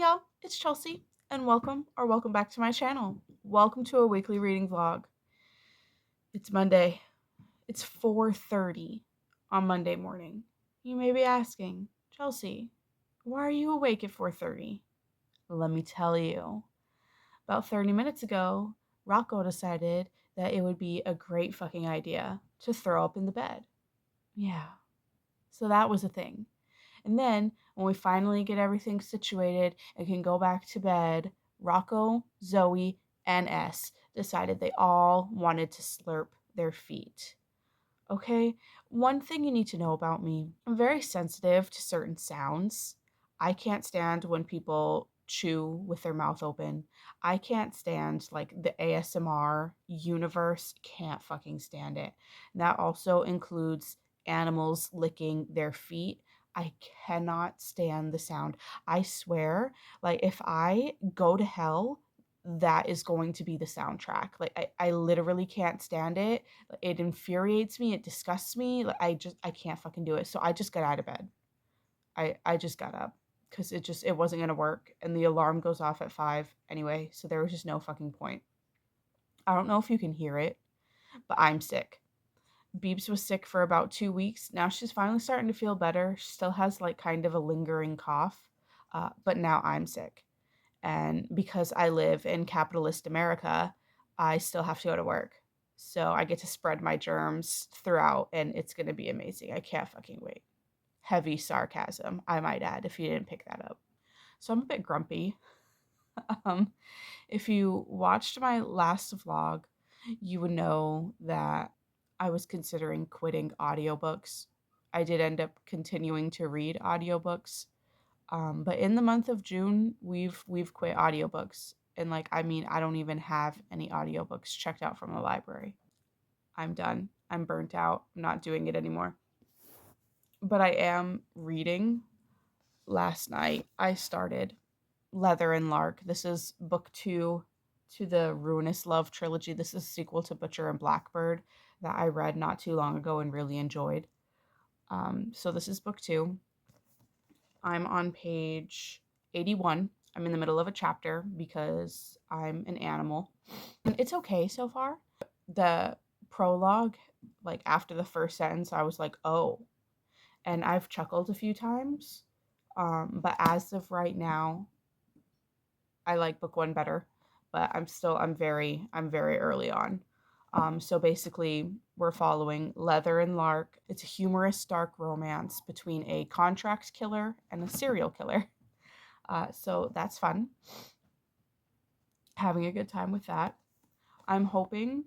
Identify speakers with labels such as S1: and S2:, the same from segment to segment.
S1: y'all, it's Chelsea, and welcome back to my channel. Welcome to a weekly reading vlog. It's Monday. It's 4:30 on Monday morning. You may be asking, Chelsea, why are you awake at 4:30? Let me tell you. About 30 minutes ago, Rocco decided that it would be a great fucking idea to throw up in the bed. Yeah. So that was a thing. And then when we finally get everything situated and can go back to bed, Rocco, Zoe, and S decided they all wanted to slurp their feet. Okay, one thing you need to know about me, I'm very sensitive to certain sounds. I can't stand when people chew with their mouth open. I can't stand like the ASMR universe, can't fucking stand it. And that also includes animals licking their feet. I cannot stand the sound. I swear, like if I go to hell, that is going to be the soundtrack. Like I literally can't stand it. It infuriates me. It disgusts me. Like I can't fucking do it. So I just got out of bed. I just got up because it wasn't gonna work, and the alarm goes off at 5 anyway. So there was just no fucking point. I don't know if you can hear it, but I'm sick. Beebs was sick for about 2 weeks. Now she's finally starting to feel better. She still has like kind of a lingering cough, but now I'm sick. And because I live in capitalist America, I still have to go to work. So I get to spread my germs throughout, and it's going to be amazing. I can't fucking wait. Heavy sarcasm, I might add, if you didn't pick that up. So I'm a bit grumpy. um, if you watched my last vlog, you would know that I was considering quitting audiobooks. I did end up continuing to read audiobooks. But in the month of June, we've quit audiobooks. And like, I mean, I don't even have any audiobooks checked out from the library. I'm done. I'm burnt out. I'm not doing it anymore. But I am reading. Last night, I started Leather and Lark. This is book 2 to the Ruinous Love trilogy. This is a sequel to Butcher and Blackbird that I read not too long ago and really enjoyed. So this is book 2. I'm on page 81. I'm in the middle of a chapter because I'm an animal. And it's okay so far. The prologue, like after the first sentence, I was like, oh. And I've chuckled a few times. But as of right now, I like book 1 better. But I'm very early on. So basically, we're following Leather and Lark. It's a humorous, dark romance between a contract killer and a serial killer. So that's fun. Having a good time with that. I'm hoping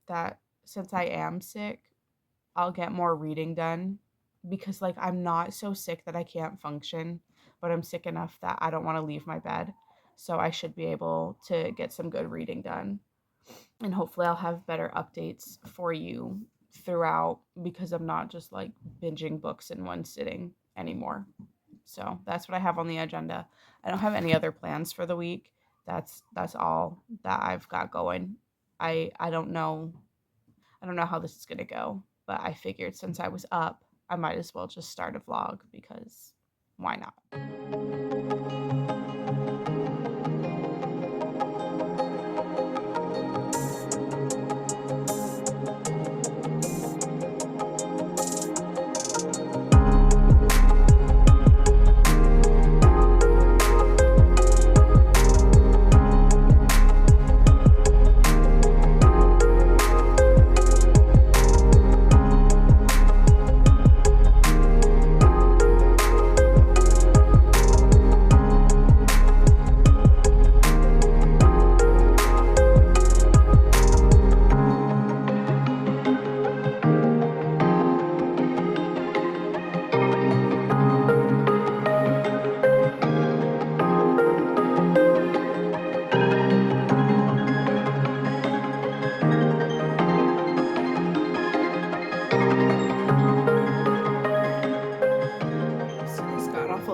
S1: that since I am sick, I'll get more reading done because like I'm not so sick that I can't function, but I'm sick enough that I don't want to leave my bed. So I should be able to get some good reading done. And hopefully I'll have better updates for you throughout because I'm not just like binging books in one sitting anymore. So that's what I have on the agenda. I don't have any other plans for the week. That's all that I've got going. I don't know how this is gonna go, but I figured since I was up, I might as well just start a vlog because why not?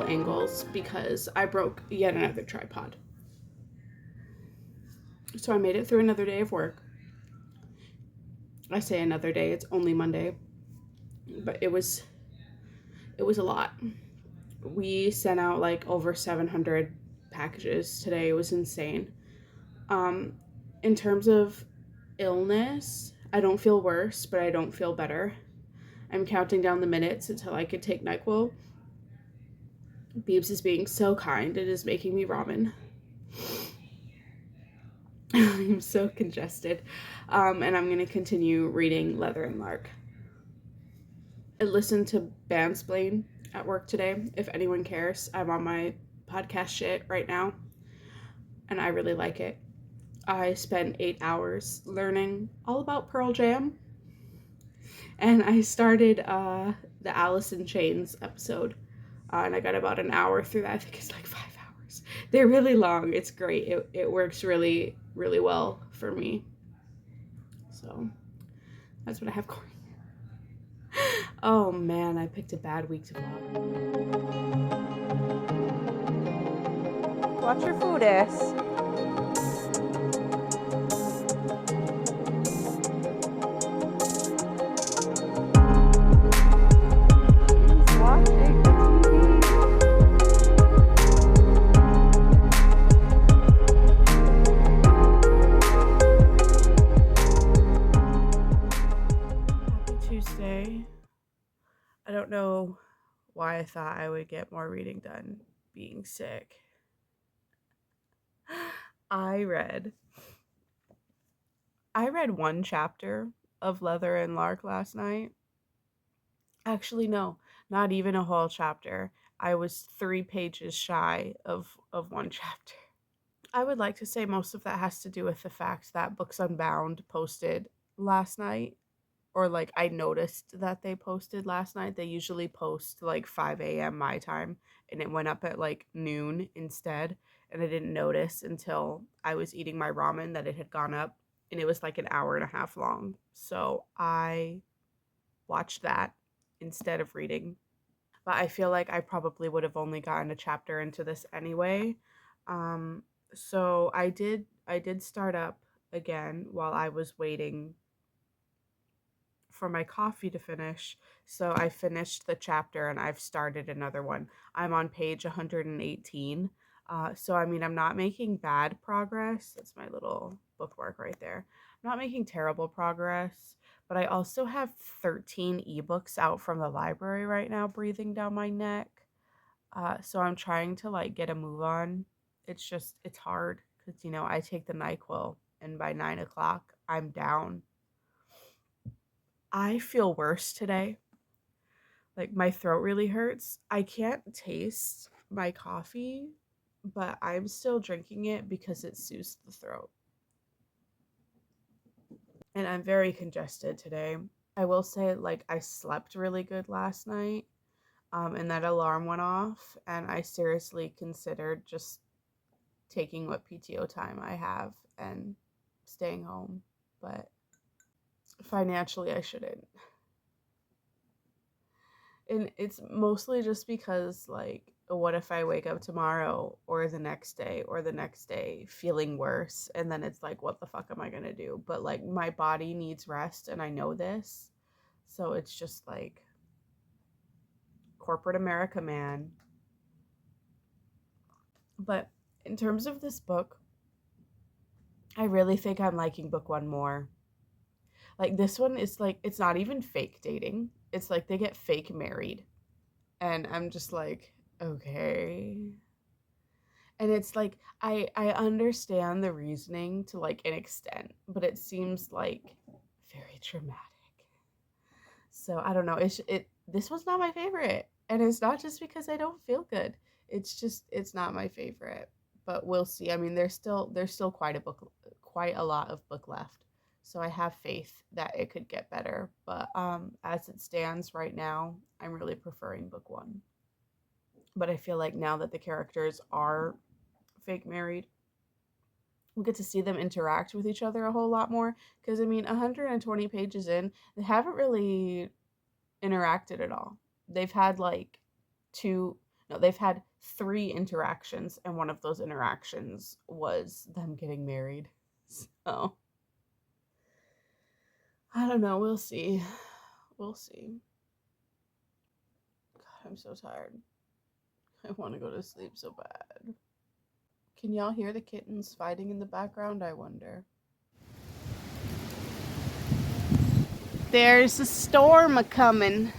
S1: Angles because I broke yet another tripod. So I made it through another day of work. I say another day, it's only Monday, but it was a lot. We sent out like over 700 packages today. It was insane. Um, in terms of illness, I don't feel worse, but I don't feel better. I'm counting down the minutes until I could take NyQuil. Beebs is being so kind. It is making me ramen. I'm so congested. And I'm going to continue reading Leather and Lark. I listened to Bandsplain at work today. If anyone cares, I'm on my podcast shit right now, and I really like it. I spent 8 hours learning all about Pearl Jam, and I started the Alice in Chains episode, and I got about an hour through that. I think it's like 5 hours. They're really long. It's great. It works really, really well for me. So that's what I have going. Oh man, I picked a bad week to vlog. Watch your food, ass. He's watching the TV. Happy Tuesday. I don't know why I thought I would get more reading done being sick. I read one chapter of Leather and Lark last night. Actually, no, not even a whole chapter. I was 3 pages shy of one chapter. I would like to say most of that has to do with the fact that Books Unbound posted last night, or like I noticed that they posted last night. They usually post like 5 a.m. my time, and it went up at like noon instead. And I didn't notice until I was eating my ramen that it had gone up, and it was like an hour and a half long. So I watched that instead of reading. But I feel like I probably would have only gotten a chapter into this anyway. Um, so I did start up again while I was waiting for my coffee to finish. So I finished the chapter and I've started another one. I'm on page 118. So I mean, I'm not making bad progress. That's my little bookmark right there. I'm not making terrible progress, but I also have 13 ebooks out from the library right now breathing down my neck. So I'm trying to like get a move on. It's hard because, I take the NyQuil and by 9 o'clock, I'm down. I feel worse today. Like my throat really hurts. I can't taste my coffee, but I'm still drinking it because it soothes the throat. And I'm very congested today. I will say, like, I slept really good last night, and that alarm went off, and I seriously considered just taking what PTO time I have and staying home. But financially, I shouldn't. And it's mostly just because, like, what if I wake up tomorrow or the next day feeling worse, and then it's like, what the fuck am I gonna do? But like my body needs rest and I know this. So it's just like corporate America, man. But in terms of this book, I really think I'm liking book one more. Like this one is like, it's not even fake dating. It's like they get fake married. And I'm just like, okay. And it's like I understand the reasoning to like an extent, but it seems like very dramatic. So I don't know. This was not my favorite, and it's not just because I don't feel good. It's not my favorite. But we'll see. I mean, there's still quite a lot of book left. So I have faith that it could get better. But as it stands right now, I'm really preferring book one. But I feel like now that the characters are fake married, we'll get to see them interact with each other a whole lot more. Because, I mean, 120 pages in, they haven't really interacted at all. They've had like they've had 3 interactions, and one of those interactions was them getting married. So, I don't know. We'll see. We'll see. God, I'm so tired. I want to go to sleep so bad. Can y'all hear the kittens fighting in the background? I wonder. There's a storm a-coming.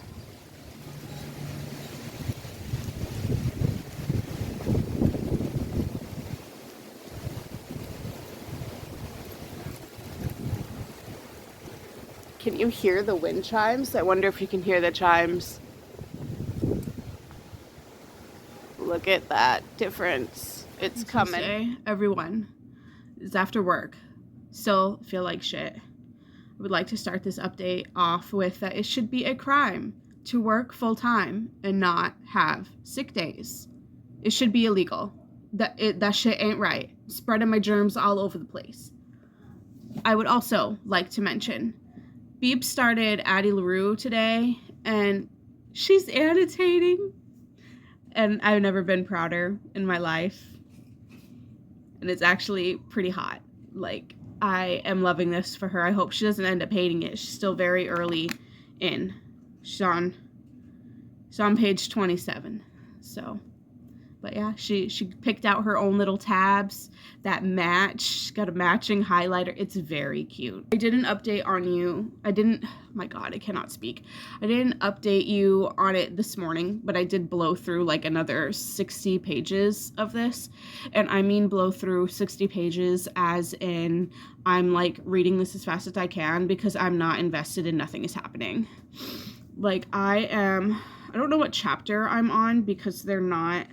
S1: Can you hear the wind chimes? I wonder if you can hear the chimes. Look at that difference. It's coming. Tuesday, everyone. It's after work. Still feel like shit. I would like to start this update off with that it should be a crime to work full time and not have sick days. It should be illegal. That shit ain't right. Spreading my germs all over the place. I would also like to mention, Beep started Addie LaRue today, and she's annotating. And I've never been prouder in my life. And it's actually pretty hot. Like, I am loving this for her. I hope she doesn't end up hating it. She's still very early in. She's on page 27. So, but yeah, she picked out her own little tabs that match. She's got a matching highlighter. It's very cute. I didn't update on you. Oh my God, I cannot speak. I didn't update you on it this morning, but I did blow through like another 60 pages of this. And I mean blow through 60 pages as in I'm like reading this as fast as I can because I'm not invested in nothing is happening. Like I don't know what chapter I'm on because they're not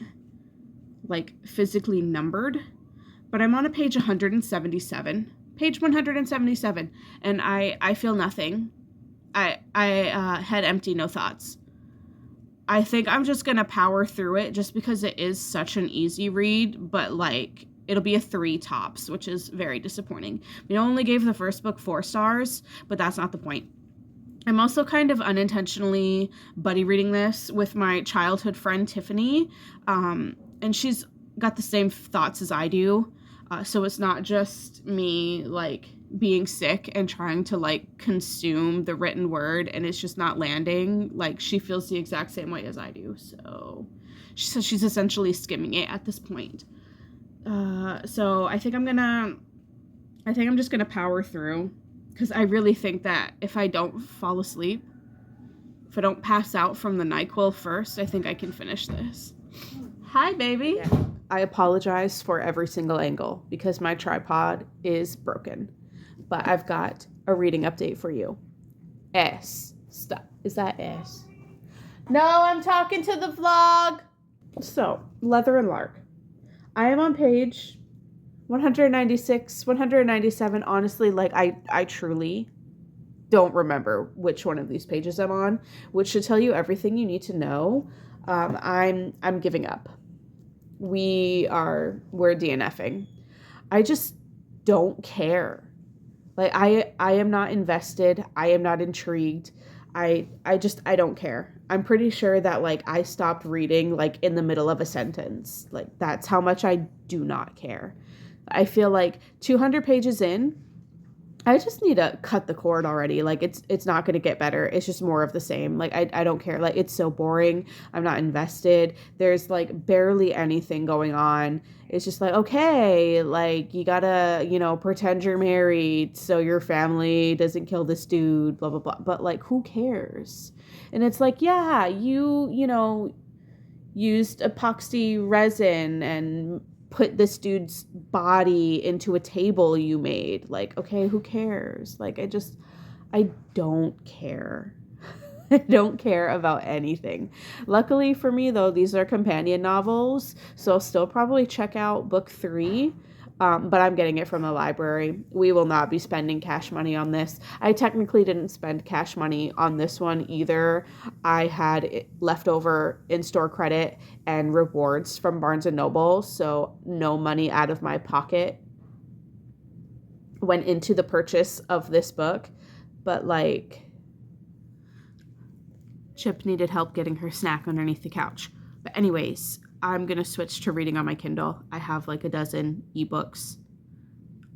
S1: like physically numbered, but I'm on a page 177, and I feel nothing. I head empty, no thoughts. I think I'm just gonna power through it just because it is such an easy read, but like it'll be a 3 tops, which is very disappointing. We only gave the first book 4 stars, but that's not the point. I'm also kind of unintentionally buddy reading this with my childhood friend Tiffany, and she's got the same thoughts as I do. So it's not just me like being sick and trying to like consume the written word and it's just not landing. Like she feels the exact same way as I do. So she says she's essentially skimming it at this point. So I think I'm just gonna power through because I really think that if I don't fall asleep, if I don't pass out from the NyQuil first, I think I can finish this. Hi, baby. Yeah. I apologize for every single angle because my tripod is broken. But I've got a reading update for you. S. Stop. Is that S? No, I'm talking to the vlog. So, Leather and Lark. I am on page 196, 197. Honestly, like I truly don't remember which one of these pages I'm on, which should tell you everything you need to know. I'm giving up. We're DNFing. I just don't care. Like I am not invested. I am not intrigued. I don't care. I'm pretty sure that like I stopped reading like in the middle of a sentence. Like that's how much I do not care. I feel like 200 pages in, I just need to cut the cord already. Like it's not going to get better. It's just more of the same. Like I don't care. Like it's so boring. I'm not invested. There's like barely anything going on. It's just like, okay, like you gotta, pretend you're married so your family doesn't kill this dude, blah, blah, blah. But like, who cares? And it's like, yeah, you used epoxy resin and put this dude's body into a table you made. Like, okay, who cares? Like, I don't care. I don't care about anything. Luckily for me, though, these are companion novels, so I'll still probably check out book 3, but I'm getting it from the library. We will not be spending cash money on this. I technically didn't spend cash money on this one either. I had leftover in-store credit and rewards from Barnes & Noble, so no money out of my pocket went into the purchase of this book. But, like, Chip needed help getting her snack underneath the couch. But anyways, I'm going to switch to reading on my Kindle. I have like a dozen ebooks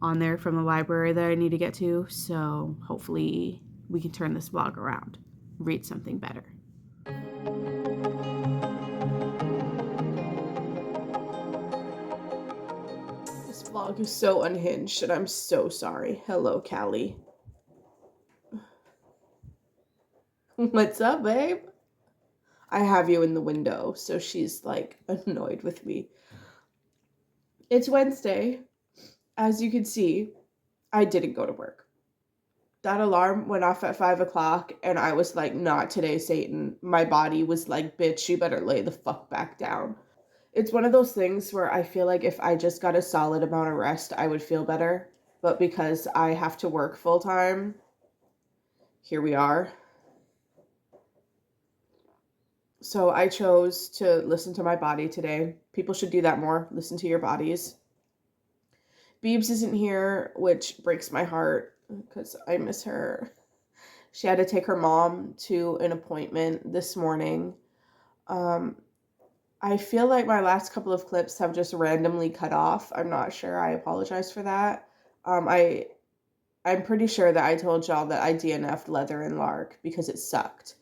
S1: on there from the library that I need to get to. So hopefully we can turn this vlog around, read something better. vlog is so unhinged and I'm so sorry. Hello, Callie. What's up, babe? I have you in the window, so she's like annoyed with me. It's Wednesday. As you can see, I didn't go to work. That alarm went off at 5 o'clock and I was like, not today, Satan. My body was like, bitch, you better lay the fuck back down. It's one of those things where I feel like if I just got a solid amount of rest, I would feel better. But because I have to work full time, here we are. So I chose to listen to my body today. People should do that more. Listen to your bodies. Beebs isn't here, which breaks my heart because I miss her. She had to take her mom to an appointment this morning. I feel like my last couple of clips have just randomly cut off. I'm not sure. I apologize for that. I'm pretty sure that I told y'all that I DNF'd Leather and Lark because it sucked.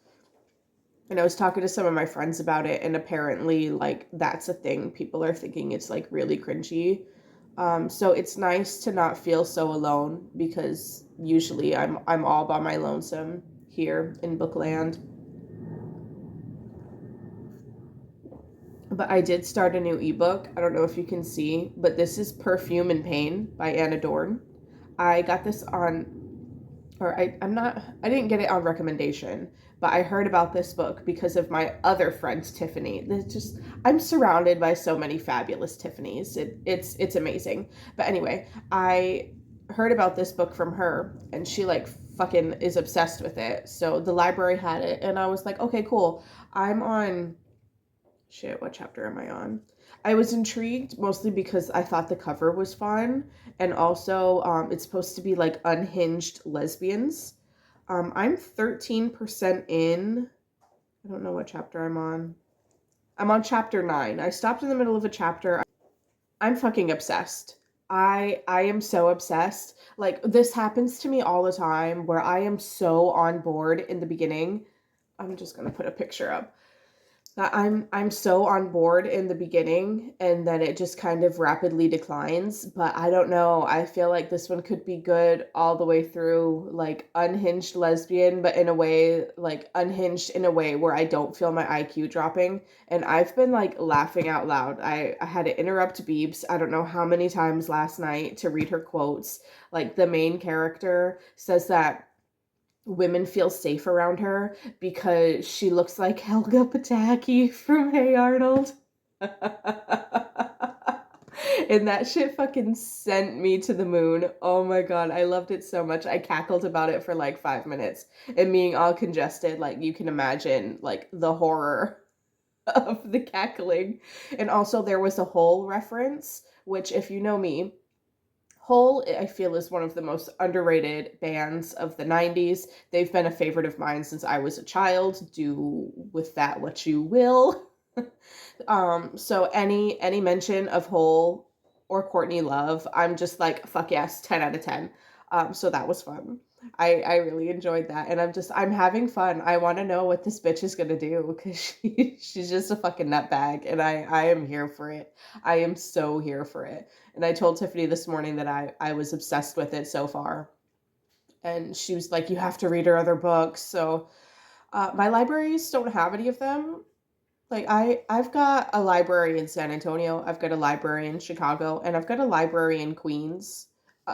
S1: And I was talking to some of my friends about it, and apparently, like, that's a thing. People are thinking it's, like, really cringy. So it's nice to not feel so alone because usually I'm all by my lonesome here in Bookland. But I did start a new ebook. I don't know if you can see, but this is Perfume and Pain by Anna Dorn. I got this on, or I didn't get it on recommendation, but I heard about this book because of my other friend Tiffany. I'm surrounded by so many fabulous Tiffany's. It's amazing. But anyway, I heard about this book from her, and she like fucking is obsessed with it. So the library had it, and I was like, okay, cool. I'm on. Shit, what chapter am I on? I was intrigued mostly because I thought the cover was fun, and also it's supposed to be like unhinged lesbians. I'm 13% in. I don't know what chapter I'm on. I'm on chapter 9. I stopped in the middle of a chapter. I'm fucking obsessed. I am so obsessed. Like, this happens to me all the time where I am so on board in the beginning. I'm just gonna put a picture up. I'm so on board in the beginning and then it just kind of rapidly declines, but I don't know. I feel like this one could be good all the way through, like unhinged lesbian, but in a way, like unhinged in a way where I don't feel my IQ dropping. And I've been like laughing out loud. I had to interrupt Beebs, I don't know how many times last night to read her quotes. Like the main character says that women feel safe around her because she looks like Helga Pataki from Hey Arnold. And that shit fucking sent me to the moon. Oh my god, I loved it so much. I cackled about it for like 5 minutes. And being all congested, like you can imagine like the horror of the cackling. And also there was a Hole reference, which if you know me, Hole, I feel, is one of the most underrated bands of the 90s. They've been a favorite of mine since I was a child. Do with that what you will. So any mention of Hole or Courtney Love, I'm just like, fuck yes, 10 out of 10. So that was fun. I really enjoyed that, and I'm having fun. I want to know what this bitch is gonna do because she's just a fucking nutbag, and I am here for it. I am so here for it. And I told Tiffany this morning that I was obsessed with it so far, and she was like, you have to read her other books. So my libraries don't have any of them. Like I've got a library in San Antonio, I've got a library in Chicago, and I've got a library in Queens.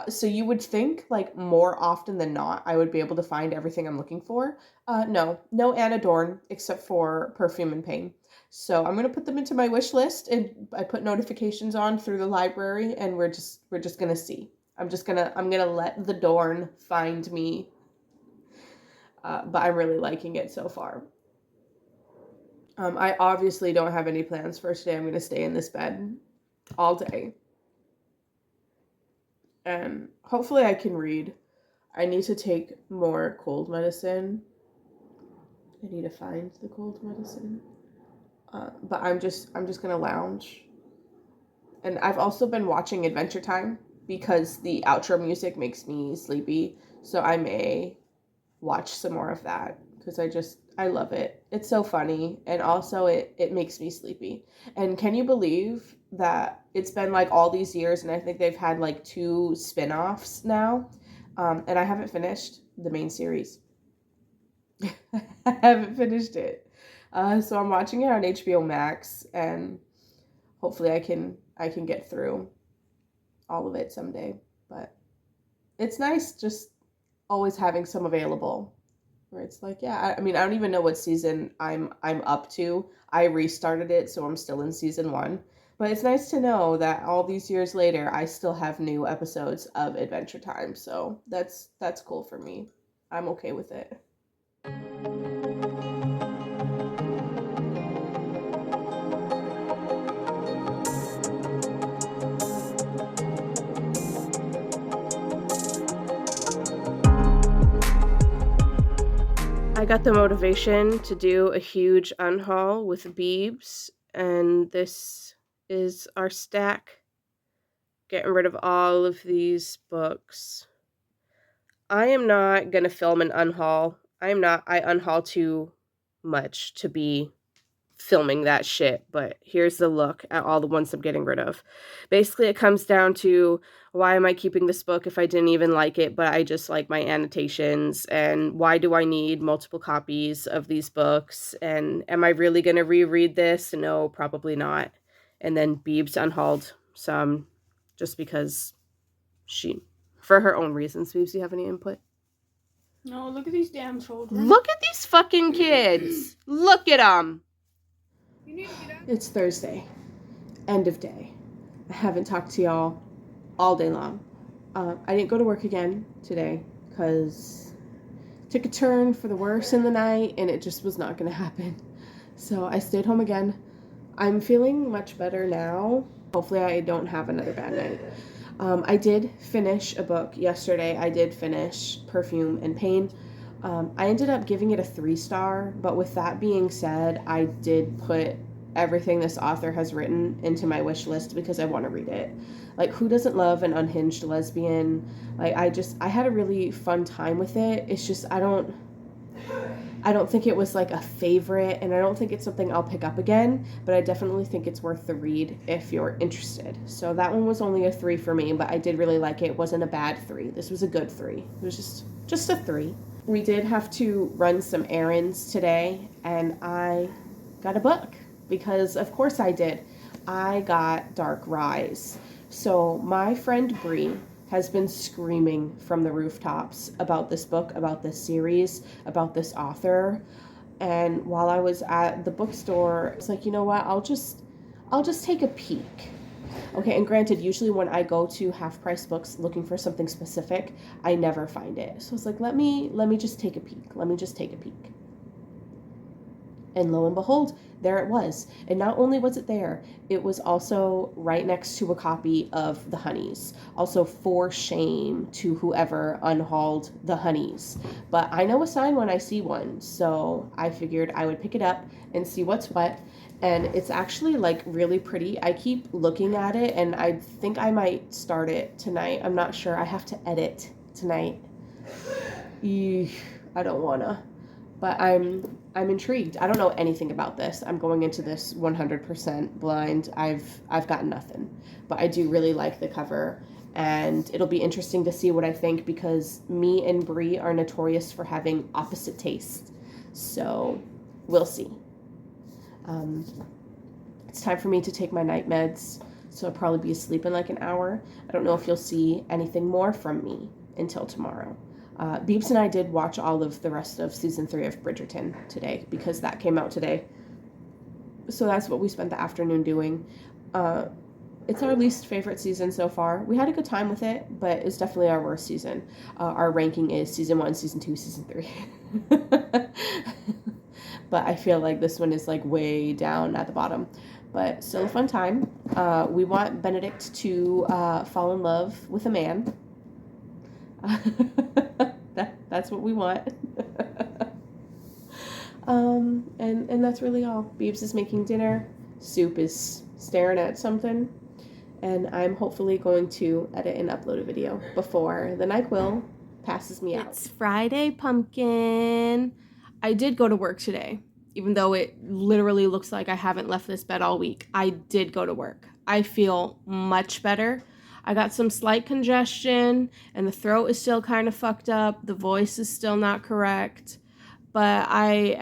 S1: So you would think like more often than not I would be able to find everything I'm looking for. No Anna Dorn except for Perfume and Pain. So I'm gonna put them into my wish list, and I put notifications on through the library, and we're just gonna see. I'm gonna let the Dorn find me. But I'm really liking it so far. I obviously don't have any plans for today. I'm going to stay in this bed all day. And hopefully I can read. I need to take more cold medicine. I need to find the cold medicine. But I'm just going to lounge. And I've also been watching Adventure Time because the outro music makes me sleepy. So I may watch some more of that because I love it. It's so funny, and also it makes me sleepy. And can you believe
S2: that it's been like all these years, and I think they've had like 2 spin-offs now. And I haven't finished the main series. I haven't finished it. So I'm watching it on HBO Max, and hopefully I can get through all of it someday. But it's nice just always having some available where it's like, yeah, I mean, I don't even know what season I'm up to. I restarted it, so I'm still in season 1. But it's nice to know that all these years later, I still have new episodes of Adventure Time. So that's cool for me. I'm okay with it. I got the motivation to do a huge unhaul with Beebs, and this is our stack. Getting rid of all of these books. I am not going to film an unhaul. I unhaul too much to be filming that shit, but here's the look at all the ones I'm getting rid of. Basically, it comes down to, why am I keeping this book if I didn't even like it, but I just like my annotations, and why do I need multiple copies of these books, and am I really going to reread this? No, probably not. And then Beebs unhauled some just because for her own reasons. Beebs, do you have any input?
S3: No, look at these damn children.
S2: Look at these fucking kids. Look at them.
S3: You need to get out.
S2: It's Thursday. End of day. I haven't talked to y'all all day long. I didn't go to work again today because took a turn for the worse in the night, and it just was not going to happen. So I stayed home again. I'm feeling much better now. Hopefully I don't have another bad night. I did finish a book yesterday. I did finish Perfume and Pain. I ended up giving it a 3-star, but with that being said, I did put everything this author has written into my wish list because I want to read it. Like, who doesn't love an unhinged lesbian? Like, I had a really fun time with it. It's just, I don't think it was like a favorite, and I don't think it's something I'll pick up again, but I definitely think it's worth the read if you're interested. So that one was only a 3 for me, but I did really like it. It wasn't a bad 3. This was a good 3. It was just a 3. We did have to run some errands today, and I got a book because of course I did. I got Dark Rise. So my friend Bree has been screaming from the rooftops about this book, about this series, about this author. And while I was at the bookstore, it's like, you know what, I'll just take a peek. Okay, and granted, usually when I go to Half Price Books looking for something specific, I never find it. So it's like, let me just take a peek. Let me just take a peek. And lo and behold, there it was. And not only was it there, it was also right next to a copy of The Honeys. Also, for shame to whoever unhauled The Honeys. But I know a sign when I see one, so I figured I would pick it up and see what's what. And it's actually like really pretty. I keep looking at it, and I think I might start it tonight. I'm not sure. I have to edit tonight. I don't wanna. But I'm intrigued. I don't know anything about this. I'm going into this 100% blind. I've got nothing. But I do really like the cover, and it'll be interesting to see what I think because me and Bree are notorious for having opposite tastes. So we'll see. It's time for me to take my night meds, so I'll probably be asleep in like an hour. I don't know if you'll see anything more from me until tomorrow. Beeps and I did watch all of the rest of season 3 of Bridgerton today because that came out today. So that's what we spent the afternoon doing. It's our least favorite season so far. We had a good time with it, but it's definitely our worst season. Our ranking is season 1, season 2, season 3. But I feel like this one is like way down at the bottom. But still a fun time. We want Benedict to fall in love with a man. That's what we want. And that's really all. Beebs is making dinner. Soup is staring at something. And I'm hopefully going to edit and upload a video before the NyQuil passes me out.
S1: It's Friday, pumpkin. I did go to work today, even though it literally looks like I haven't left this bed all week. I did go to work.
S2: I feel much better. I got some slight congestion and the throat is still kind of fucked up. The voice is still not correct, but I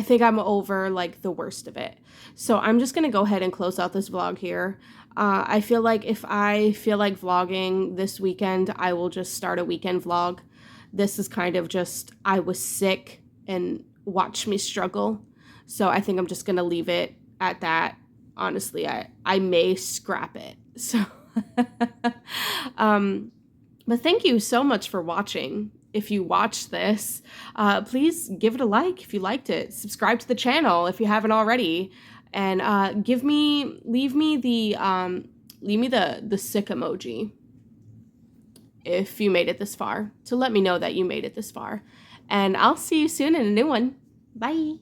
S2: think I'm over like the worst of it. So I'm just gonna go ahead and close out this vlog here. I feel like if I feel like vlogging this weekend, I will just start a weekend vlog. This is kind of just, I was sick and watch me struggle. So I think I'm just gonna leave it at that. Honestly, I may scrap it. So, but thank you so much for watching. If you watched this, please give it a like if you liked it. Subscribe to the channel if you haven't already, and leave me the sick emoji if you made it this far, to let me know that you made it this far. And I'll see you soon in a new one. Bye.